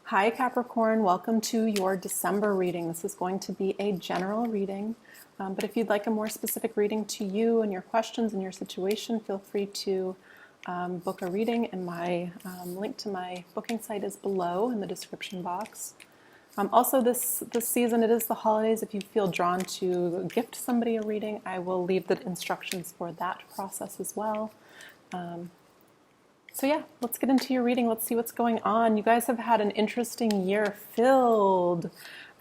Hi Capricorn, welcome to your December reading. This is going to be a general reading, but if you'd like a more specific reading to you and your questions and your situation, feel free to book a reading, and my link to my booking site is below in the description box. Also, this season, it is the holidays. If you feel drawn to gift somebody a reading, I will leave the instructions for that process as well. So yeah, let's get into your reading. Let's see what's going on. You guys have had an interesting year filled.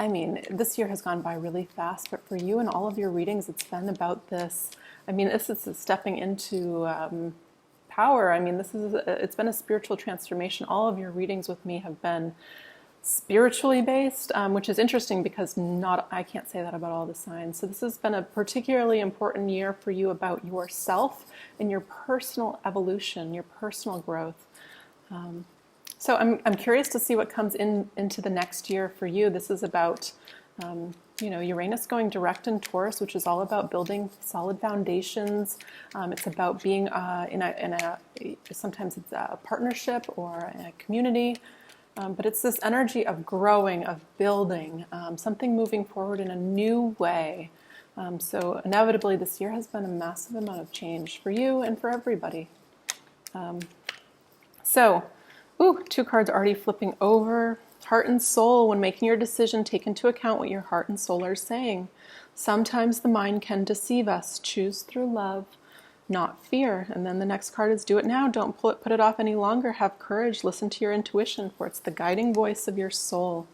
I mean, this year has gone by really fast, but for you and all of your readings, it's been about this. I mean, this is stepping into power. I mean, it's been a spiritual transformation. All of your readings with me have been spiritually based, which is interesting because I can't say that about all the signs. So this has been a particularly important year for you about yourself and your personal evolution, your personal growth. So I'm curious to see what comes into the next year for you. This is about Uranus going direct in Taurus, which is all about building solid foundations. It's about being sometimes it's a partnership or a community. But it's this energy of growing, of building, something moving forward in a new way. So inevitably this year has been a massive amount of change for you and for everybody. Two cards already flipping over. Heart and soul. When making your decision, take into account what your heart and soul are saying. Sometimes the mind can deceive us. Choose through love, not fear. And then the next card is do it now. Don't put it off any longer. Have courage. Listen to your intuition, for it's the guiding voice of your soul.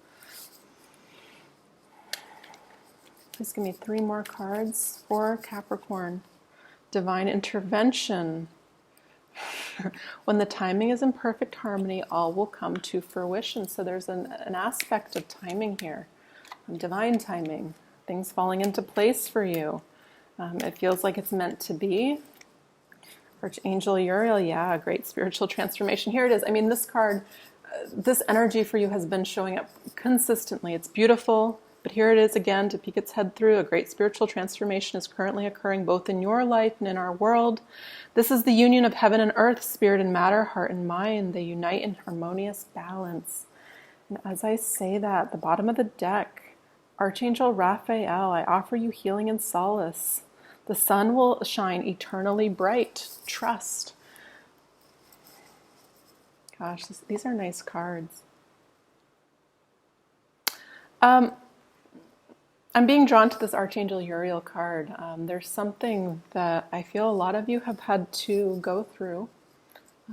Please give me 3 more cards for Capricorn. Divine intervention. When the timing is in perfect harmony, all will come to fruition. So there's an aspect of timing here. Divine timing. Things falling into place for you. It feels like it's meant to be. Archangel Uriel, yeah, great spiritual transformation. Here it is. I mean, this card, this energy for you has been showing up consistently. It's beautiful, but here it is again to peek its head through. A great spiritual transformation is currently occurring both in your life and in our world. This is the union of heaven and earth, spirit and matter, heart and mind. They unite in harmonious balance. And as I say that, the bottom of the deck, Archangel Raphael, I offer you healing and solace. The sun will shine eternally bright. Trust. Gosh, these are nice cards. I'm being drawn to this Archangel Uriel card. There's something that I feel a lot of you have had to go through.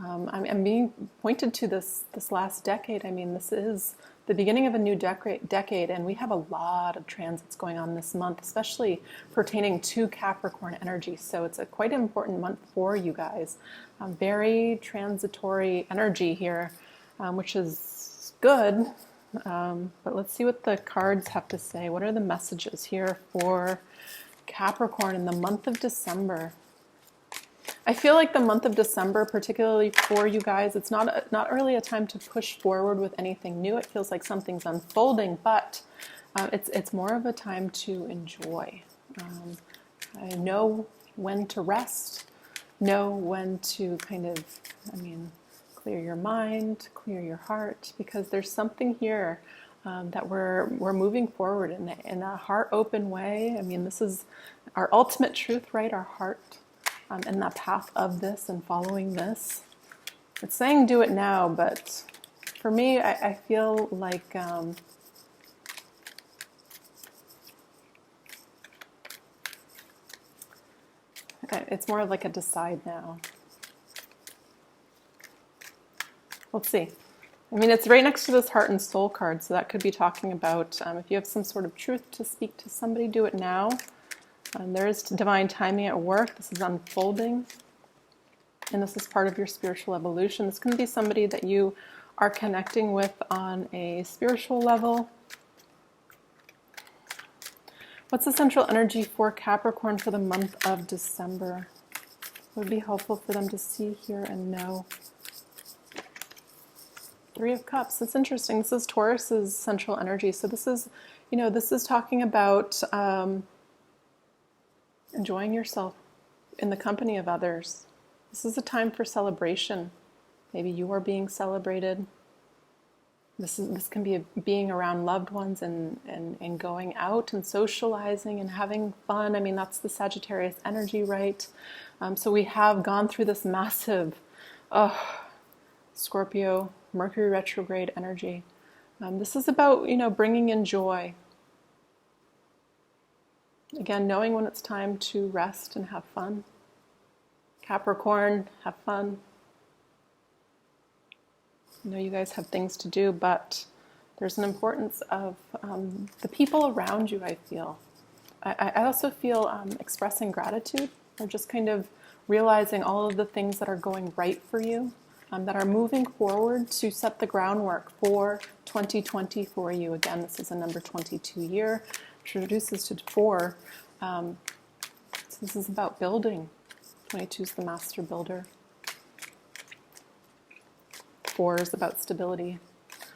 I'm being pointed to this last decade. I mean, this is the beginning of a new decade, and we have a lot of transits going on this month, especially pertaining to Capricorn energy. So it's a quite important month for you guys. Very transitory energy here, which is good. But let's see what the cards have to say. What are the messages here for Capricorn in the month of December? I feel like the month of December, particularly for you guys, it's not really a time to push forward with anything new. It feels like something's unfolding, but it's more of a time to enjoy. I know when to rest, know when to clear your mind, clear your heart, because there's something here that we're moving forward in a heart open way. I mean, this is our ultimate truth, right? Our heart. And that path of this and following this. It's saying do it now, but for me, I feel like it's more of like a decide now. Let's see. I mean, it's right next to this heart and soul card, so that could be talking about if you have some sort of truth to speak to somebody, do it now. There is divine timing at work. This is unfolding. And this is part of your spiritual evolution. This can be somebody that you are connecting with on a spiritual level. What's the central energy for Capricorn for the month of December? What would be helpful for them to see, hear, and know? 3 of Cups. It's interesting. This is Taurus's central energy. So this is talking about enjoying yourself in the company of others. This is a time for celebration. Maybe you are being celebrated. This can be being around loved ones and going out and socializing and having fun. I mean, that's the Sagittarius energy, right? So we have gone through this massive Scorpio, Mercury retrograde energy. This is about, bringing in joy. Again, knowing when it's time to rest and have fun. Capricorn, have fun. I know you guys have things to do, but there's an importance of the people around you, I feel. I also feel expressing gratitude, or just kind of realizing all of the things that are going right for you, that are moving forward to set the groundwork for 2020 for you. Again, this is a number 22 year, which reduces to 4. So this is about building. 22 is the master builder. 4 is about stability.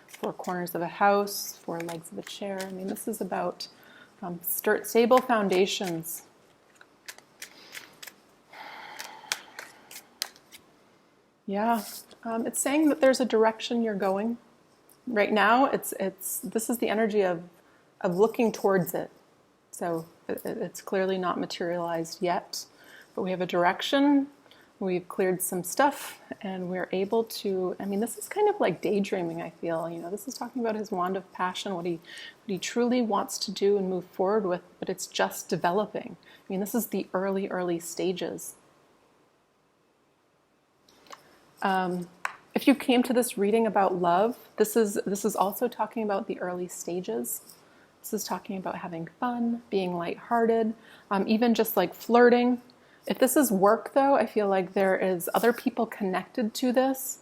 4 corners of a house, 4 legs of a chair. I mean, this is about stable foundations. Yeah, it's saying that there's a direction you're going. Right now, this is the energy of looking towards it. So it's clearly not materialized yet, but we have a direction. We've cleared some stuff, and we're able to, I mean, this is kind of like daydreaming, I feel. This is talking about his wand of passion, what he truly wants to do and move forward with, but it's just developing. I mean, this is the early stages. If you came to this reading about love, this is also talking about the early stages. This is talking about having fun, being lighthearted, even just like flirting. If this is work, though, I feel like there is other people connected to this,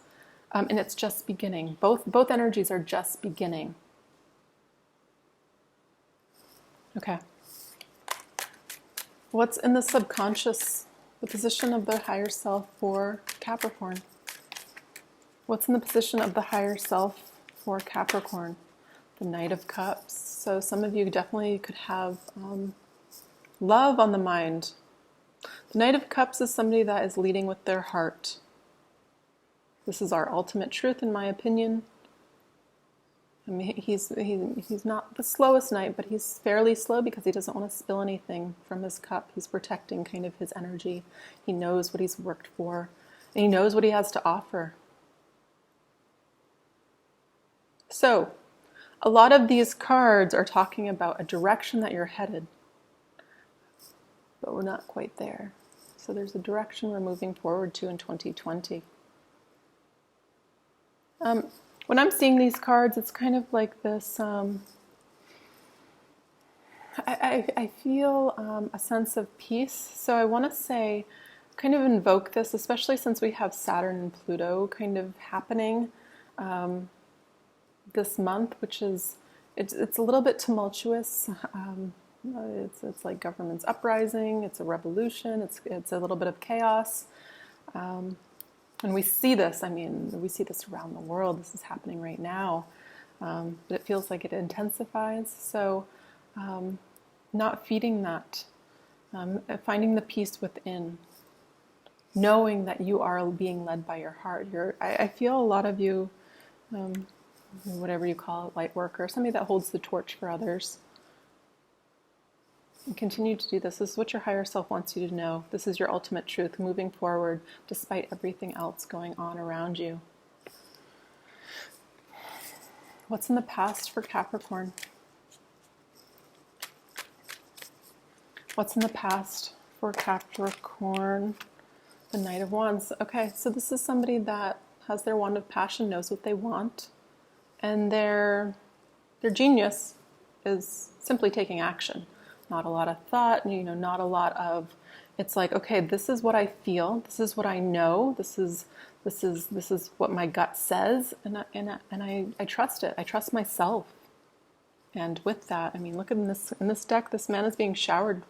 and it's just beginning. Both energies are just beginning. Okay. What's in the subconscious, the position of the higher self for Capricorn? What's in the position of the higher self for Capricorn? The Knight of Cups. So some of you definitely could have love on the mind. The Knight of Cups is somebody that is leading with their heart. This is our ultimate truth, in my opinion. I mean, he's not the slowest knight, but he's fairly slow because he doesn't want to spill anything from his cup. He's protecting kind of his energy. He knows what he's worked for, and he knows what he has to offer. So, a lot of these cards are talking about a direction that you're headed, but we're not quite there. So there's a direction we're moving forward to in 2020. When I'm seeing these cards, it's kind of like this, I feel a sense of peace. So I want to say, kind of invoke this, especially since we have Saturn and Pluto kind of happening this month, which is, it's a little bit tumultuous. It's like government's uprising, it's a revolution, it's a little bit of chaos. And we see this, we see this around the world. This is happening right now. But it feels like it intensifies. So not feeding that, finding the peace within, knowing that you are being led by your heart. I feel a lot of you, whatever you call it, light worker, somebody that holds the torch for others. And continue to do this. This is what your higher self wants you to know. This is your ultimate truth, moving forward despite everything else going on around you. What's in the past for Capricorn? What's in the past for Capricorn? The Knight of Wands. Okay, so this is somebody that has their wand of passion, knows what they want, and their genius is simply taking action. Not a lot of thought, not a lot of, it's like, okay, this is what I feel, this is what I know, this is what my gut says, and I trust it. I trust myself. And with that, look at in this deck, this man is being showered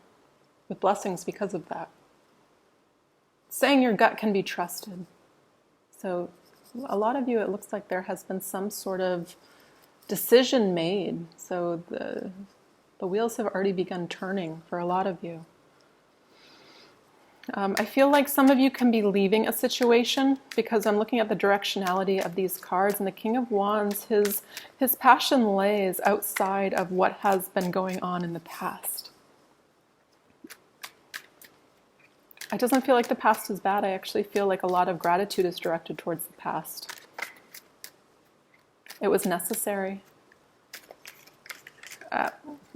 with blessings because of that. Saying your gut can be trusted. So a lot of you, it looks like there has been some sort of decision made. So the wheels have already begun turning for a lot of you. I feel like some of you can be leaving a situation because I'm looking at the directionality of these cards, and the King of Wands, his passion lays outside of what has been going on in the past. It doesn't feel like the past is bad. I actually feel like a lot of gratitude is directed towards the past. It was necessary.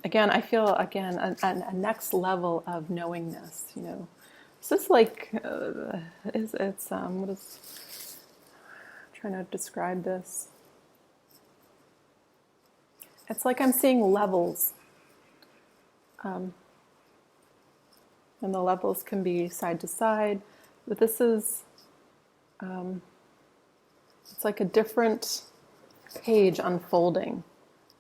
Again, I feel, a next level of knowingness, you know. Is this like, what is, I'm trying to describe this. It's like I'm seeing levels. And the levels can be side to side, but this is, it's like a different page unfolding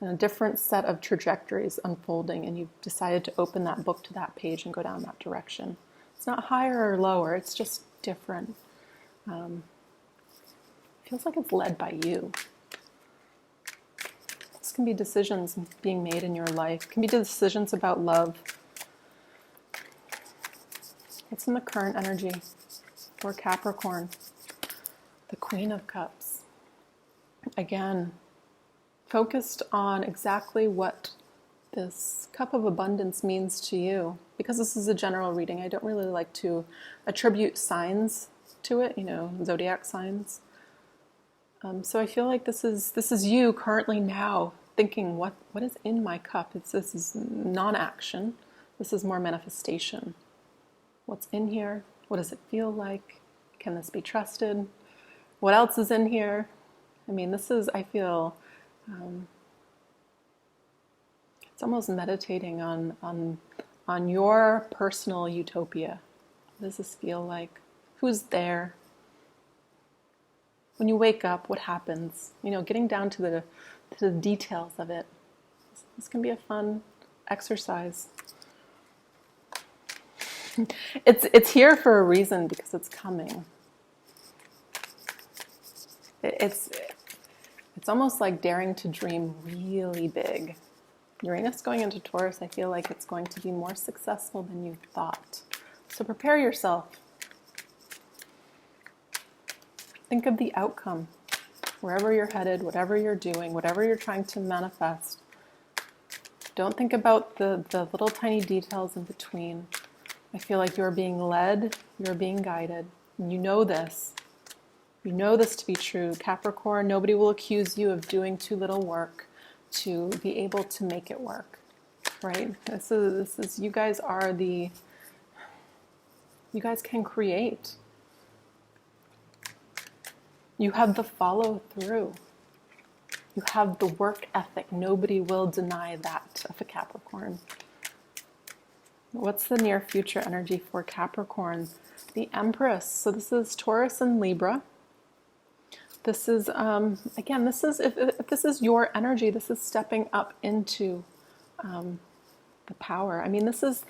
and a different set of trajectories unfolding, and you've decided to open that book to that page and go down that direction. It's not higher or lower, it's just different. Feels like it's led by you. This can be decisions being made in your life. It can be decisions about love. What's in the current energy for Capricorn? The Queen of Cups. Again, focused on exactly what this cup of abundance means to you. Because this is a general reading, I don't really like to attribute signs to it, you know, zodiac signs. So I feel like this is you currently now thinking, what is in my cup? This is non-action. This is more manifestation. What's in here? What does it feel like? Can this be trusted? What else is in here? I mean, this is, I feel, it's almost meditating on your personal utopia. What does this feel like? Who's there? When you wake up, what happens? You know, getting down to the details of it. This can be a fun exercise. It's here for a reason, because it's coming. It's almost like daring to dream really big. Uranus going into Taurus, I feel like it's going to be more successful than you thought. So prepare yourself. Think of the outcome. Wherever you're headed, whatever you're doing, whatever you're trying to manifest. Don't think about the little tiny details in between. I feel like you're being led, you're being guided. And you know this. You know this to be true. Capricorn, nobody will accuse you of doing too little work to be able to make it work. Right? This is you guys can create. You have the follow through. You have the work ethic. Nobody will deny that of a Capricorn. What's the near future energy for Capricorn? The Empress. So this is Taurus and Libra. This is, again, this is, if this is your energy, this is stepping up into the power. I mean, this is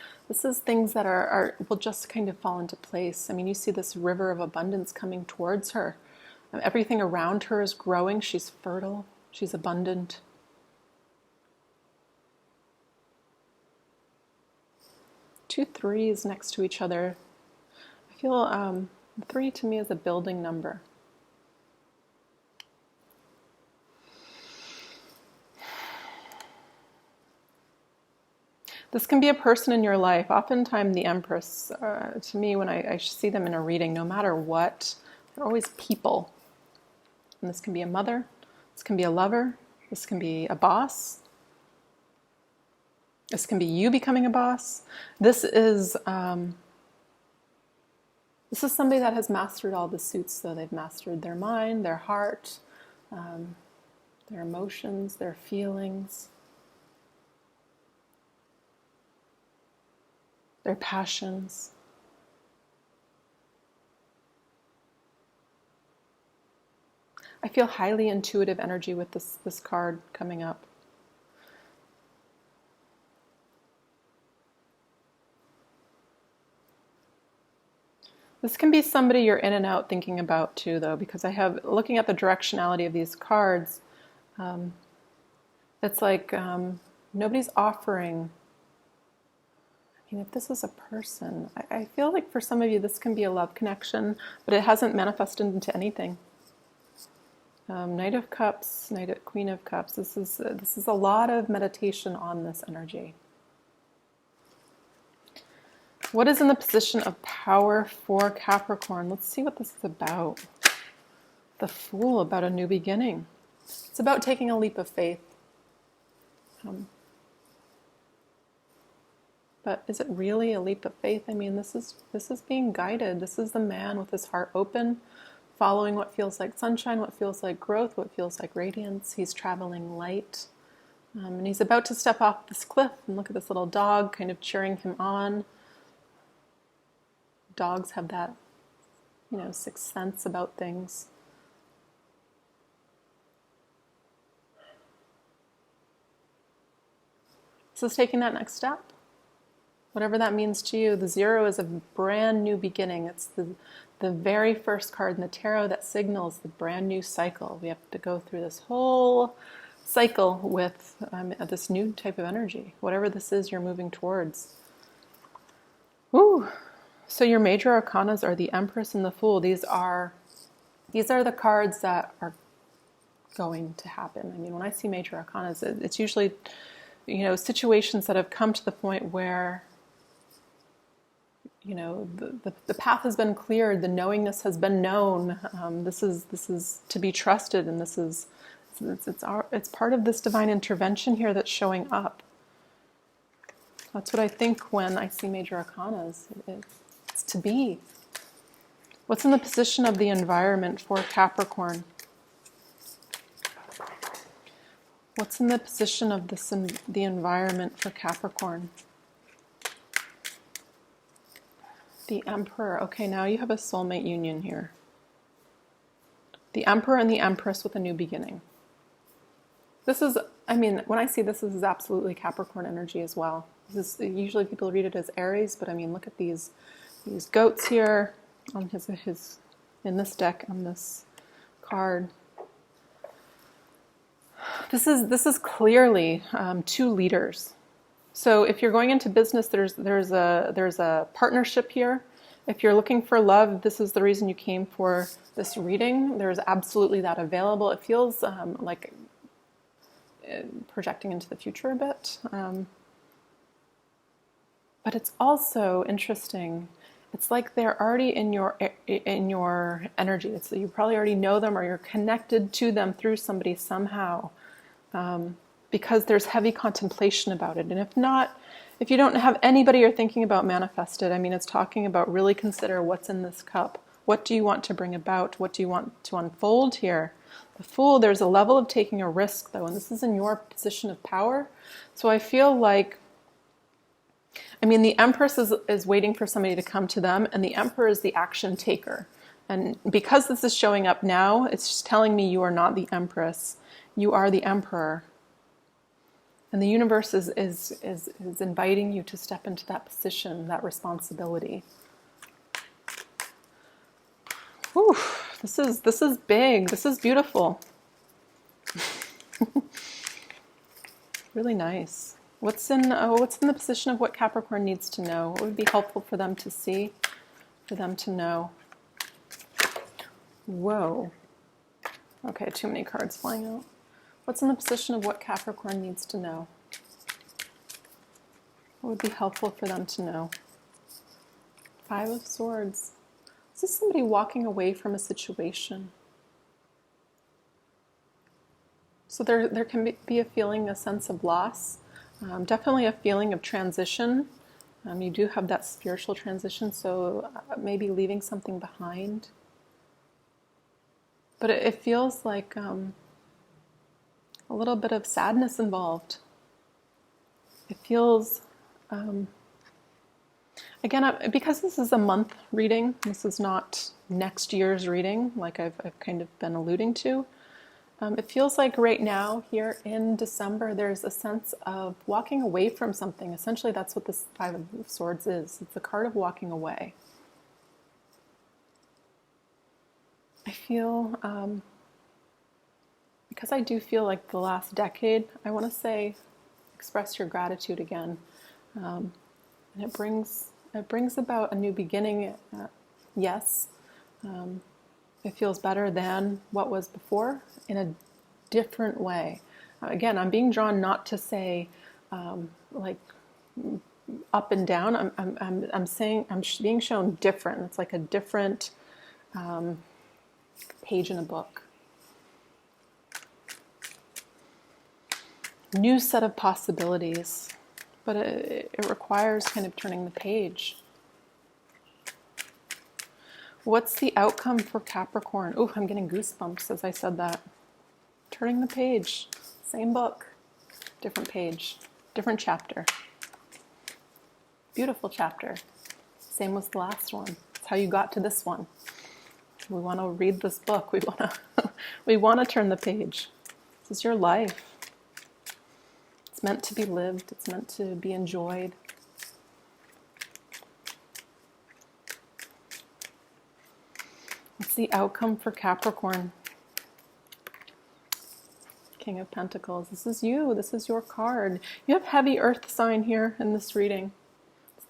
things that will just kind of fall into place. I mean, you see this river of abundance coming towards her. Everything around her is growing. She's fertile. She's abundant. Two threes next to each other. I feel 3 to me is a building number. This can be a person in your life. Oftentimes the Empress, to me, when I see them in a reading, no matter what, they're always people. And this can be a mother, this can be a lover, this can be a boss, this can be you becoming a boss. This is somebody that has mastered all the suits, though. They've mastered their mind, their heart, their emotions, their feelings, their passions. I feel highly intuitive energy with this card coming up. This can be somebody you're in and out thinking about too, though, because I have, looking at the directionality of these cards, it's like nobody's offering mean, if this is a person, I feel like for some of you this can be a love connection, but it hasn't manifested into anything. Knight of Cups, Queen of Cups. This is a lot of meditation on this energy. What is in the position of power for Capricorn? Let's see what this is about. The Fool, about a new beginning. It's about taking a leap of faith. But is it really a leap of faith? I mean, this is being guided. This is the man with his heart open, following what feels like sunshine, what feels like growth, what feels like radiance. He's traveling light. And he's about to step off this cliff, and look at this little dog kind of cheering him on. Dogs have that, sixth sense about things. So it's taking that next step. Whatever that means to you. The 0 is a brand new beginning. It's the very first card in the tarot that signals the brand new cycle. We have to go through this whole cycle with this new type of energy. Whatever this is you're moving towards. Ooh. So your major arcanas are the Empress and the Fool. These are the cards that are going to happen. I mean, when I see major arcanas, it's usually, situations that have come to the point where, the path has been cleared, the knowingness has been known. This is to be trusted, and it's part of this divine intervention here that's showing up. That's what I think when I see major arcanas. It's to be. What's in the position of the environment for Capricorn? What's in the position of the environment for Capricorn? The Emperor. Okay, now you have a soulmate union here. The Emperor and the Empress with a new beginning. This is, when I see this is absolutely Capricorn energy as well. Usually people read it as Aries, but look at these goats here on his in this deck, on this card. This is clearly two leaders. So if you're going into business, there's a partnership here. If you're looking for love, this is the reason you came for this reading. There's absolutely that available. It feels like projecting into the future a bit. But it's also interesting. It's like they're already in your energy. You probably already know them, or you're connected to them through somebody somehow, because there's heavy contemplation about it. And if you don't have anybody you're thinking about manifested, it's talking about really consider what's in this cup. What do you want to bring about? What do you want to unfold here? The Fool, there's a level of taking a risk, though, and this is in your position of power. So I feel like, the Empress is waiting for somebody to come to them, and the Emperor is the action taker. And because this is showing up now, it's just telling me you are not the Empress. You are the Emperor. And the universe is inviting you to step into that position, that responsibility. Whew, this is big. This is beautiful. Really nice. What's in the position of what Capricorn needs to know? What would be helpful for them to see, for them to know? Whoa. Okay, too many cards flying out. What's in the position of what Capricorn needs to know? What would be helpful for them to know? 5 of Swords. Is this somebody walking away from a situation? So there can be a feeling, a sense of loss. Definitely a feeling of transition. You do have that spiritual transition, so maybe leaving something behind. But it feels like a little bit of sadness involved. It feels, again, because this is a month reading, this is not next year's reading, like I've kind of been alluding to. It feels like right now, here in December, there's a sense of walking away from something. Essentially, that's what this 5 of Swords is. It's a card of walking away. I feel, because I do feel like the last decade, I want to say, express your gratitude again. And it brings about a new beginning. Yes, it feels better than what was before in a different way. Again, I'm being drawn not to say like up and down. I'm saying I'm being shown different. It's like a different page in a book. New set of possibilities, but it requires kind of turning the page. What's the outcome for Capricorn? Oh, I'm getting goosebumps as I said that. Turning the page, same book, different page, different chapter. Beautiful chapter. Same was the last one. It's how you got to this one. We want to read this book. We want to turn the page. This is your life. It's meant to be lived. It's meant to be enjoyed. What's the outcome for Capricorn? King of Pentacles. This is you. This is your card. You have heavy earth sign here in this reading.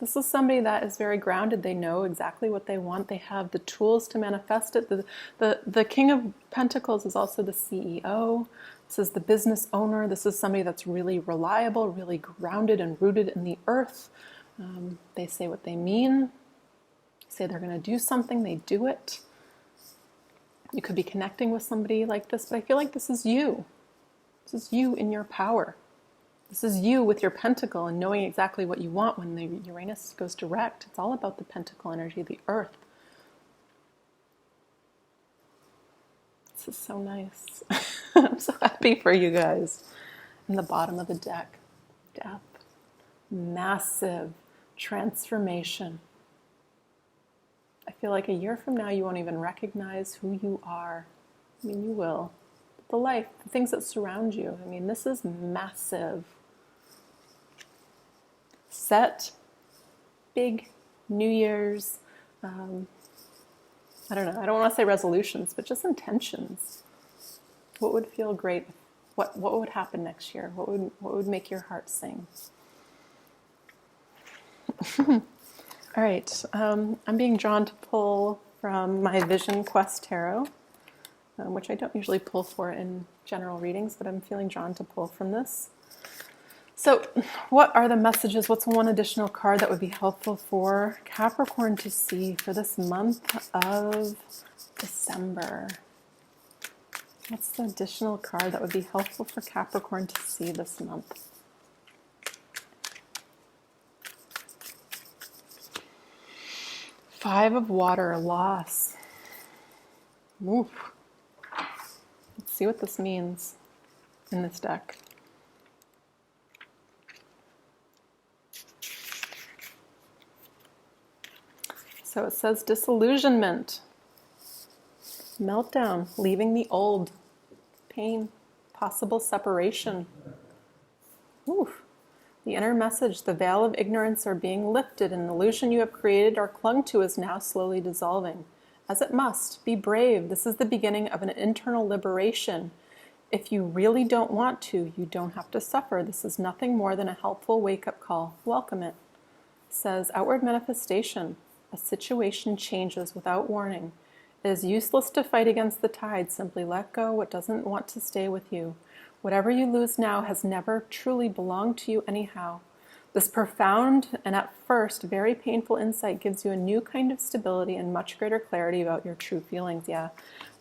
This is somebody that is very grounded. They know exactly what they want. They have the tools to manifest it. The King of Pentacles is also the CEO. This is the business owner. This is somebody that's really reliable, really grounded and rooted in the earth. They say what they mean. Say they're going to do something. They do it. You could be connecting with somebody like this, but I feel like this is you. This is you in your power. This is you with your pentacle and knowing exactly what you want when the Uranus goes direct. It's all about the pentacle energy, the earth. This is so nice. I'm so happy for you guys. And the bottom of the deck, death. Massive transformation. I feel like a year from now you won't even recognize who you are. I mean, you will. The life, the things that surround you. I mean, this is massive. Set big New Year's, I don't know, I don't want to say resolutions, but just intentions. What would feel great? What would happen next year? What would make your heart sing? All right, I'm being drawn to pull from my Vision Quest Tarot, which I don't usually pull for in general readings, but I'm feeling drawn to pull from this. So what are the messages? What's one additional card that would be helpful for Capricorn to see for this month of December? What's the additional card that would be helpful for Capricorn to see this month? Five of Water, loss. Oof. Let's see what this means in this deck. So it says disillusionment, meltdown, leaving the old, pain, possible separation. Oof. The inner message, the veil of ignorance are being lifted, and the illusion you have created or clung to is now slowly dissolving. As it must, be brave. This is the beginning of an internal liberation. If you really don't want to, you don't have to suffer. This is nothing more than a helpful wake-up call. Welcome it. It says outward manifestation. A situation changes without warning. It is useless to fight against the tide. Simply let go what doesn't want to stay with you. Whatever you lose now has never truly belonged to you anyhow. This profound and at first very painful insight gives you a new kind of stability and much greater clarity about your true feelings. Yeah,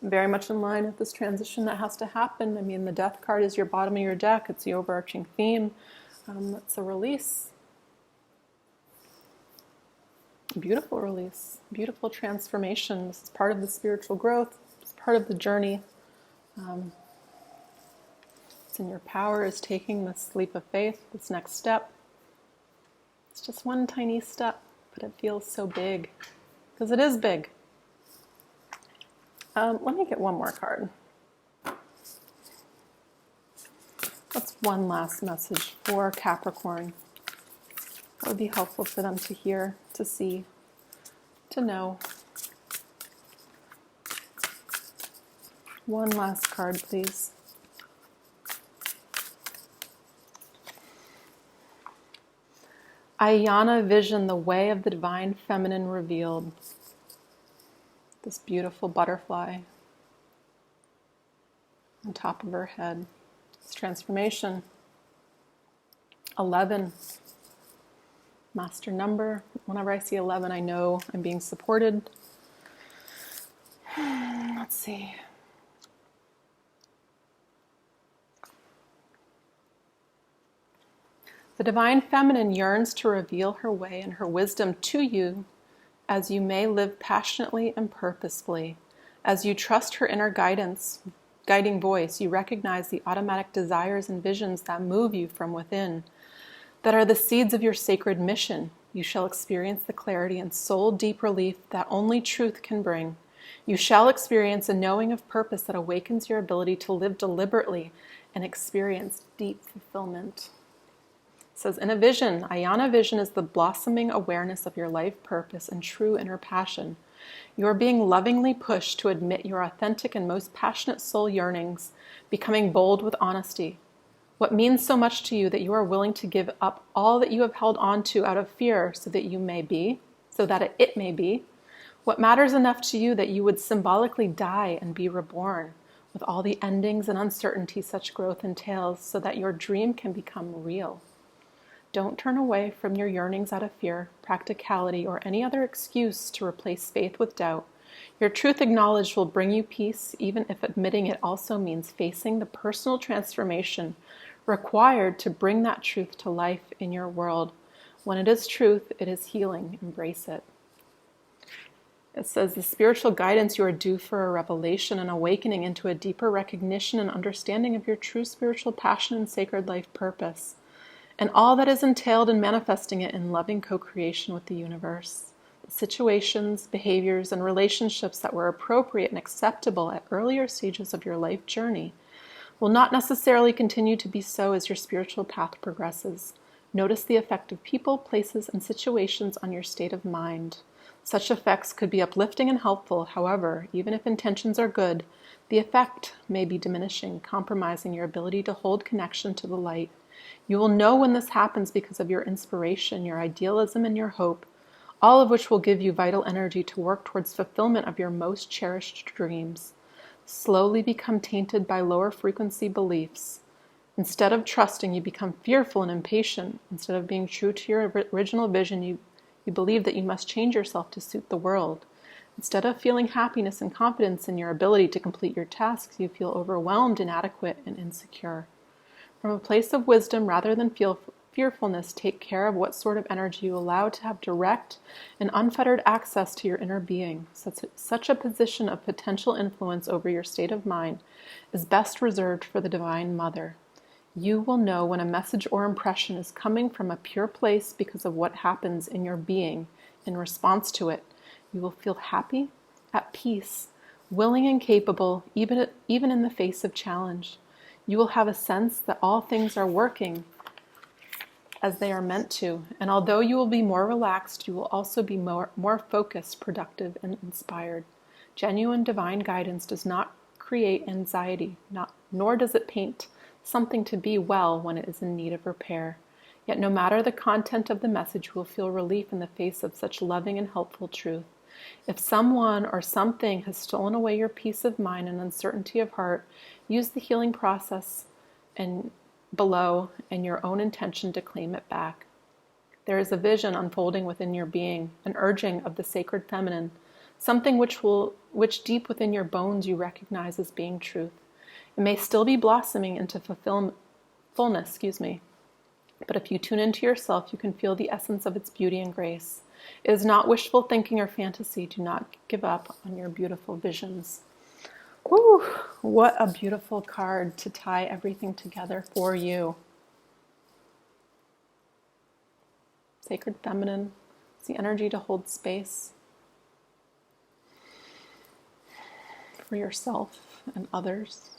very much in line with this transition that has to happen. I mean, the Death card is your bottom of your deck. It's the overarching theme. It's a release. Beautiful release, beautiful transformation. This is part of the spiritual growth. It's part of the journey. It's in your power is taking this leap of faith, this next step. It's just one tiny step, but it feels so big because it is big. Let me get one more card. What's one last message for Capricorn? That would be helpful for them to hear, to see, to know. One last card, please. Ayana vision, the way of the divine feminine revealed. This beautiful butterfly on top of her head. It's transformation. 11. Master number. Whenever I see 11, I know I'm being supported. Let's see. The divine feminine yearns to reveal her way and her wisdom to you as you may live passionately and purposefully. As you trust her inner guiding voice, you recognize the automatic desires and visions that move you from within, that are the seeds of your sacred mission. You shall experience the clarity and soul-deep relief that only truth can bring. You shall experience a knowing of purpose that awakens your ability to live deliberately and experience deep fulfillment. It says, in a vision, Ayana vision is the blossoming awareness of your life purpose and true inner passion. You are being lovingly pushed to admit your authentic and most passionate soul yearnings, becoming bold with honesty. What means so much to you that you are willing to give up all that you have held on to out of fear so that it may be? What matters enough to you that you would symbolically die and be reborn, with all the endings and uncertainty such growth entails, so that your dream can become real? Don't turn away from your yearnings out of fear, practicality, or any other excuse to replace faith with doubt. Your truth acknowledged will bring you peace, even if admitting it also means facing the personal transformation required to bring that truth to life in your world. When it is truth, it is healing. Embrace it. It says, the spiritual guidance you are due for a revelation and awakening into a deeper recognition and understanding of your true spiritual passion and sacred life purpose, and all that is entailed in manifesting it in loving co-creation with the universe. The situations, behaviors, and relationships that were appropriate and acceptable at earlier stages of your life journey will not necessarily continue to be so as your spiritual path progresses. Notice the effect of people, places, and situations on your state of mind. Such effects could be uplifting and helpful. However, even if intentions are good, the effect may be diminishing, compromising your ability to hold connection to the light. You will know when this happens because of your inspiration, your idealism, and your hope, all of which will give you vital energy to work towards fulfillment of your most cherished dreams. Slowly become tainted by lower frequency beliefs. Instead of trusting, you become fearful and impatient. Instead of being true to your original vision, you believe that you must change yourself to suit the world. Instead of feeling happiness and confidence in your ability to complete your tasks, you feel overwhelmed, inadequate, and insecure. From a place of wisdom, rather than fearfulness, take care of what sort of energy you allow to have direct and unfettered access to your inner being. Such a position of potential influence over your state of mind is best reserved for the Divine Mother. You will know when a message or impression is coming from a pure place because of what happens in your being in response to it. You will feel happy, at peace, willing and capable, even in the face of challenge. You will have a sense that all things are working as they are meant to, and although you will be more relaxed, you will also be more focused, productive, and inspired. Genuine divine guidance does not create anxiety, nor does it paint something to be well when it is in need of repair. Yet no matter the content of the message, you will feel relief in the face of such loving and helpful truth. If someone or something has stolen away your peace of mind and uncertainty of heart, use the healing process and below and your own intention to claim it back. There is a vision unfolding within your being, an urging of the sacred feminine, something which deep within your bones you recognize as being truth. It may still be blossoming into fullness, but if you tune into yourself, you can feel the essence of its beauty and grace. It is not wishful thinking or fantasy. Do not give up on your beautiful visions. Woo, what a beautiful card to tie everything together for you. Sacred feminine. It's the energy to hold space for yourself and others.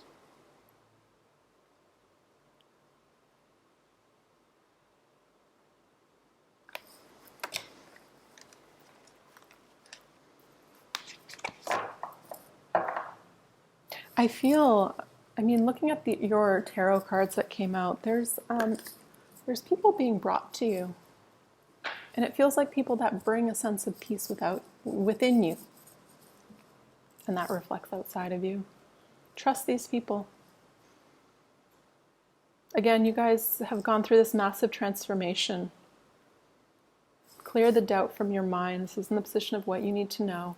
Looking at your tarot cards that came out, there's people being brought to you. And it feels like people that bring a sense of peace within you. And that reflects outside of you. Trust these people. Again, you guys have gone through this massive transformation. Clear the doubt from your mind. This is in the position of what you need to know.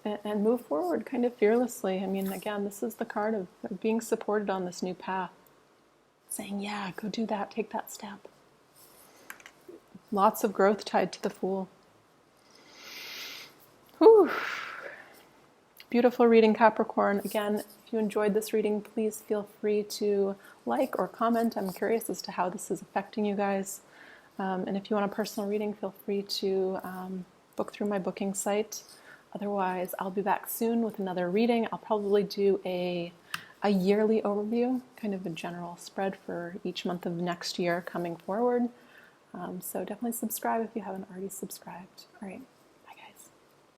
And move forward kind of fearlessly. I mean, again, this is the card of being supported on this new path. Saying, yeah, go do that, take that step. Lots of growth tied to the Fool. Whew. Beautiful reading, Capricorn. Again, if you enjoyed this reading, please feel free to like or comment. I'm curious as to how this is affecting you guys. And if you want a personal reading, feel free to book through my booking site. Otherwise, I'll be back soon with another reading. I'll probably do a yearly overview, kind of a general spread for each month of next year coming forward. So definitely subscribe if you haven't already subscribed. All right.